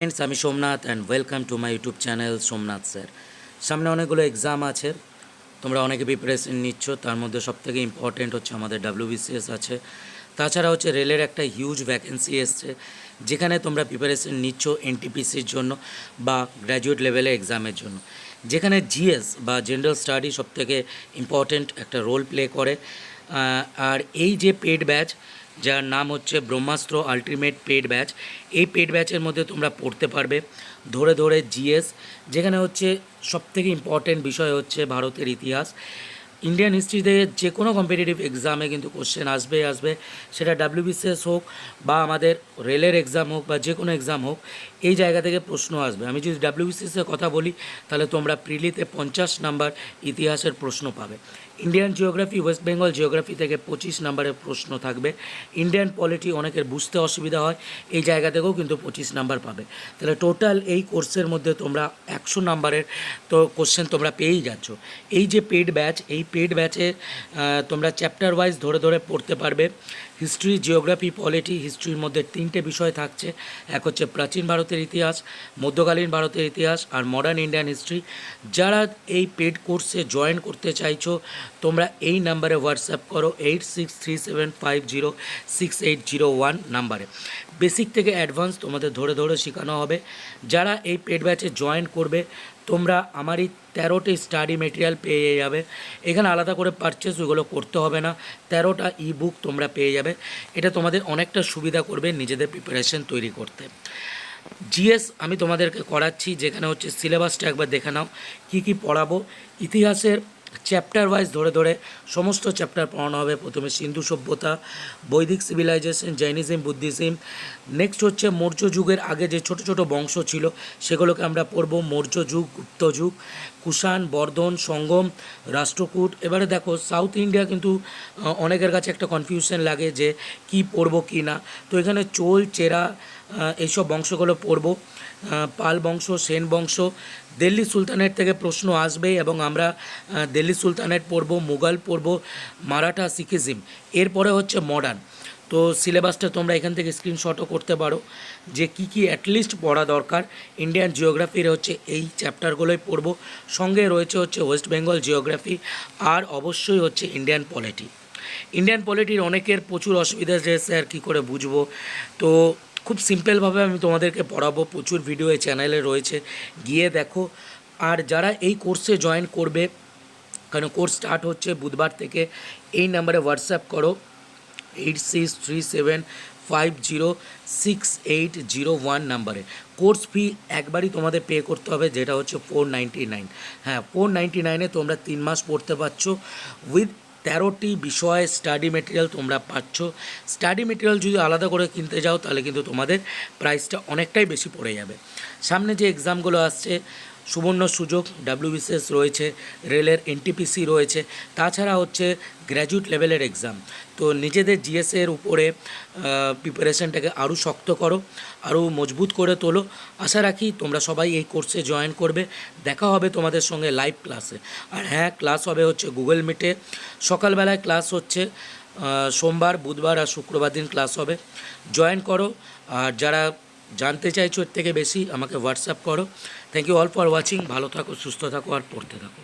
Friends আমি Somnath and welcome to my YouTube channel Somnath sir. সামনে অনেকগুলো এক্সাম আছে, তোমরা অনেকে প্রিপারেশন নিচ্ছ। তার মধ্যে সবথেকে ইম্পর্টেন্ট হচ্ছে আমাদের WBCS আছে। তাছাড়া হচ্ছে রেলের একটা হিউজ ভ্যাকেন্সি এসছে, যেখানে তোমরা প্রিপারেশন নিচ্ছ এনটিপিসির জন্য বা গ্র্যাজুয়েট লেভেলে এক্সামের জন্য, যেখানে জিএস বা জেনারেল স্টাডি সবথেকে ইম্পর্টেন্ট একটা রোল প্লে করে। আর এই যে পেড ব্যাচ, যার নাম হচ্ছে ব্রহ্মাস্ত্র আলটিমেট পেড ব্যাচ, এই পেড ব্যাচের মধ্যে তোমরা পড়তে পারবে ধরে ধরে জিএস, যেখানে হচ্ছে সবথেকে ইম্পর্টেন্ট বিষয় হচ্ছে ভারতের ইতিহাস। ইন্ডিয়ান হিস্ট্রিতে যে কোনো কম্পিটিটিভ এক্সামে কিন্তু কোশ্চেন আসবে, সেটা WBCS হোক বা আমাদের রেলের এক্সাম হোক বা যে কোনো এক্সাম হোক, এই জায়গা থেকে প্রশ্ন আসবে। আমি যদি WBCSের কথা বলি, তাহলে তোমরা প্রিলিতে 50 নাম্বার ইতিহাসের প্রশ্ন পাবে। Indian geography, West Bengal geography থেকে 25 নাম্বারের প্রশ্ন থাকবে। ইন্ডিয়ান পলিটি অনেকের বুঝতে অসুবিধা হয়, এই জায়গা থেকেও কিন্তু 25 নাম্বার পাবে। তাহলে টোটাল এই কোর্সের মধ্যে তোমরা 100 নাম্বারের তো কোশ্চেন তোমরা পেয়েই যাচ্ছ। এই যে পেড ব্যাচ, এই পেড ব্যাচে তোমরা চ্যাপ্টার ওয়াইজ ধরে ধরে পড়তে পারবে। History, geography, polity. হিস্ট্রির মধ্যে 3টে বিষয় থাকছে, এক হচ্ছে প্রাচীন ভারতের ইতিহাস, মধ্যকালীন ভারতের ইতিহাস আর মডার্ন ইন্ডিয়ান হিস্ট্রি। যারা এই পেড কোর্সে জয়েন করতে চাইছো, তোমরা এই নাম্বারে হোয়াটসঅ্যাপ করো 8637506801 নাম্বারে। বেসিক থেকে অ্যাডভান্স তোমাদের ধরে ধরে শেখানো হবে। যারা এই পেড ব্যাচে জয়েন করবে, তোমরা আমার এই 13টে স্টাডি মেটেরিয়াল পেয়ে যাবে। এখানে আলাদা করে পারচেস ওগুলো করতে হবে না, 13টা বুক তোমরা পেয়ে যাবে। এটা তোমাদের অনেকটা সুবিধা করবে নিজেদের প্রিপারেশন তৈরি করতে। জিএস আমি তোমাদেরকে করাচ্ছি, যেখানে হচ্ছে সিলেবাসটা একবার দেখে নাও কী কী পড়াবো। ইতিহাসের চ্যাপ্টার ওয়াইজ ধরে ধরে সমস্ত চ্যাপ্টার পড়ানো হবে। প্রথমে সিন্ধু সভ্যতা, বৈদিক সিভিলাইজেশন, জৈনিজম, বুদ্ধিজম। নেক্সট হচ্ছে মৌর্য যুগের আগে যে ছোট ছোট বংশ ছিল, সেগুলোকে আমরা পড়ব। মৌর্য যুগ, গুপ্ত যুগ, কুষাণ, বর্ধন, সঙ্গম, রাষ্ট্রকূট। এবারে দেখো, সাউথ ইন্ডিয়া কিন্তু অনেকের কাছে একটা কনফিউশন লাগে যে কি পড়ব কি না। তো এখানে চোল, চেরা, এইসব বংশগুলো পড়ব। পাল বংশ, সেন বংশ। দিল্লি সুলতানেট থেকে প্রশ্ন আসবে এবং আমরা দিল্লি সুলতানেট পড়ব, মুঘল পড়ব, মারাঠা, শিখিজম। এরপরে হচ্ছে মডার্ন। তো সিলেবাসটা তোমরা এখান থেকে স্ক্রিনশটও করতে পারো যে কী কী অ্যাটলিস্ট পড়া দরকার। ইন্ডিয়ান জিওগ্রাফির হচ্ছে এই চ্যাপ্টারগুলোই পড়ব, সঙ্গে রয়েছে হচ্ছে ওয়েস্ট বেঙ্গল জিওগ্রাফি, আর অবশ্যই হচ্ছে ইন্ডিয়ান পলিটি। ইন্ডিয়ান পলিটির অনেকের প্রচুর অসুবিধা যে স্যার কী করে বুঝবো। তো খুব সিম্পলভাবে আমি তোমাদেরকে পড়াবো, প্রচুর ভিডিও এই চ্যানেলে রয়েছে, গিয়ে দেখো। আর যারা এই কোর্সে জয়েন করবে, কারণ কোর্স স্টার্ট হচ্ছে বুধবার থেকে, এই নাম্বারে হোয়াটসঅ্যাপ করো 8637506801 নাম্বারে। কোর্স ফি একবারই তোমাদের পে করতে হবে, যেটা হচ্ছে 499। হ্যাঁ, 499-এ তোমরা 3 মাস পড়তে পারছো উইথ 13টি বিষয় স্টাডি মেটেরিয়াল তোমরা পাচ্ছ। স্টাডি মেটেরিয়াল যদি আলাদা করে কিনতে যাও, তাহলে কিন্তু তোমাদের প্রাইসটা অনেকটাই বেশি পড়ে যাবে। সামনে যে এক্সামগুলো আসছে, সুবর্ণ সুযোগ, WBCS রয়েছে, রেলের NTPC রয়েছে, তাছাড়া হচ্ছে গ্র্যাজুয়েট লেভেলের এক্সাম। তো নিজেদের জিএসের উপরে প্রিপারেশনটাকে আরও শক্ত করো, আরও মজবুত করে তোলো। আশা রাখি তোমরা সবাই এই কোর্সে জয়েন করবে। দেখা হবে তোমাদের সঙ্গে লাইভ ক্লাসে। আর হ্যাঁ, ক্লাস হবে হচ্ছে গুগল মিটে। সকালবেলায় ক্লাস হচ্ছে, সোমবার, বুধবার আর শুক্রবার দিন ক্লাস হবে। জয়েন করো। আর যারা জানতে চাইছো এর থেকে বেশি, আমাকে হোয়াটসঅ্যাপ করো। Thank you all for watching. ভালো থাকো, সুস্থ থাকো আর পড়তে থাকো।